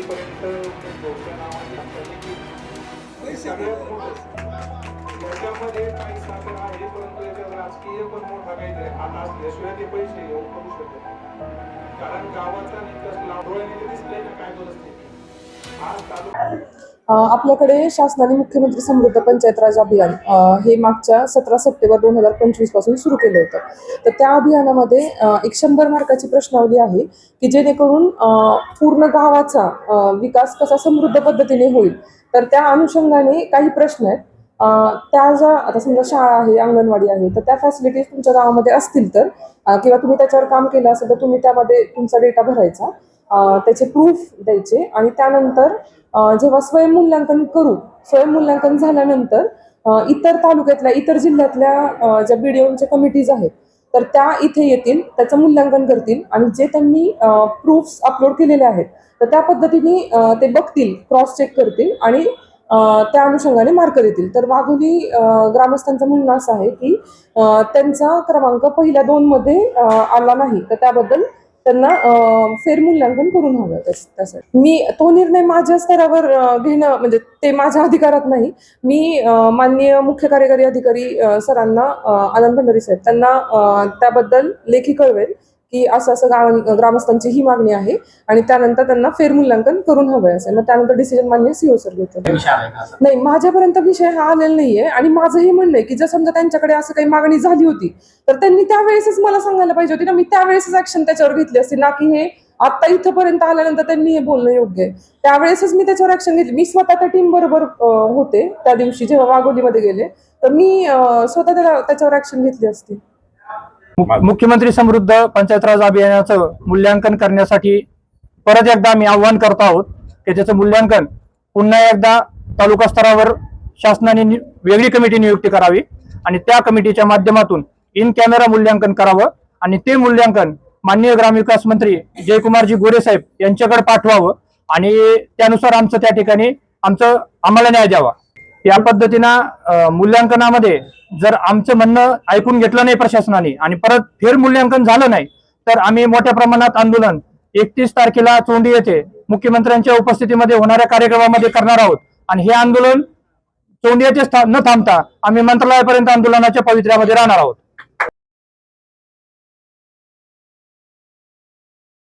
शेतीपर्यंत भोवत्या नावाने असतात की सगळ्यात मोठं त्याच्यामध्ये काही साखर आहे, परंतु याच्यात राजकीय पण मोठा काहीतरी हात असल्याशिवाय ते पैसे घेऊन करू शकत नाही. कारण गावाचा निकास लाडोळ्याने दिसतंय ना काय परिस्थिती आज तालुका आपल्याकडे शासनाने मुख्यमंत्री समृद्ध पंचायत राज अभियान हे मागच्या 17 सप्टेंबर 2025 पासून सुरू केलं होतं. तर त्या अभियानामध्ये एक 100 मार्काची प्रश्नावली आहे की जेणेकरून पूर्ण गावाचा विकास कसा समृद्ध पद्धतीने होईल. तर त्या अनुषंगाने काही प्रश्न आहेत. त्या ज्या आता समजा शाळा आहे, अंगणवाडी आहे, तर त्या फॅसिलिटीज तुमच्या गावामध्ये असतील तर किंवा तुम्ही त्याच्यावर काम केलं असेल तर तुम्ही त्यामध्ये तुमचा डेटा भरायचा, त्याचे प्रूफ द्यायचे आणि त्यानंतर जेव्हा स्वयंमूल्यांकन करू, स्वयंमूल्यांकन झाल्यानंतर इतर तालुक्यातल्या इतर जिल्ह्यातल्या ज्या BDOचे कमिटीज आहेत तर त्या इथे येतील, त्याचं मूल्यांकन करतील आणि जे त्यांनी प्रूफ्स अपलोड केलेले आहेत तर त्या पद्धतीने ते बघतील, क्रॉस चेक करतील आणि त्या अनुषंगाने मार्क देतील. तर वाघोली ग्रामस्थांचं म्हणणं असं आहे की त्यांचा क्रमांक पहिल्या 2 मध्ये आला नाही, तर त्याबद्दल त्यांना फेरमूल्यांकन करून हवं त्यासाठी. मी तो निर्णय माझ्या स्तरावर घेणं म्हणजे ते माझ्या अधिकारात नाही. मी माननीय मुख्य कार्यकारी अधिकारी सरांना आनंद भंडारी साहेब त्यांना त्याबद्दल लेखी कळवेल की असं असं ग्रामस्थांची ही मागणी आहे आणि त्यानंतर त्यांना फेरमूल्यांकन करून हवं असेल. मग त्यानंतर डिसिजन मान्य CO सर घेतो. नाही, माझ्यापर्यंत विषय हा आलेला नाहीये आणि माझं हे म्हणणं आहे की जर समजा त्यांच्याकडे असं काही मागणी झाली होती तर त्यांनी त्यावेळेसच मला सांगायला पाहिजे होती ना. मी त्यावेळेसच ऍक्शन त्याच्यावर घेतली असती, ना की हे आता इथंपर्यंत आल्यानंतर त्यांनी हे बोलणं योग्य आहे. त्यावेळेसच मी त्याच्यावर ऍक्शन घेतली. मी स्वतः त्या टीम बरोबर होते त्या दिवशी जेव्हा वाघोलीमध्ये गेले, तर मी स्वतः त्याच्यावर ऍक्शन घेतली असती. मुख्यमंत्री समृद्ध पंचायत राज अभियानाचं मूल्यांकन करण्यासाठी परत एकदा आम्ही आव्हान करतो आहोत की त्याचं मूल्यांकन पुन्हा एकदा तालुका स्तरावर शासनाने वेगळी कमिटी नियुक्ती करावी आणि त्या कमिटीच्या माध्यमातून इन कॅमेरा मूल्यांकन करावं आणि ते मूल्यांकन माननीय ग्रामविकास मंत्री जयकुमारजी गोरे साहेब यांच्याकडे पाठवावं आणि त्यानुसार आमचं त्या ठिकाणी आम्हाला न्याय द्यावा. या पद्धतीनं मूल्यांकनामध्ये जर आमचं म्हणणं ऐकून घेतलं नाही प्रशासनाने आणि परत फेर मूल्यांकन झालं नाही तर आम्ही मोठ्या प्रमाणात आंदोलन 31 तारखेला चोंडी येथे मुख्यमंत्र्यांच्या उपस्थितीमध्ये होणाऱ्या कार्यक्रमामध्ये करणार आहोत आणि हे आंदोलन चोंडी येथे न थांबता आम्ही मंत्रालयापर्यंत आंदोलनाच्या पवित्र्यामध्ये राहणार आहोत.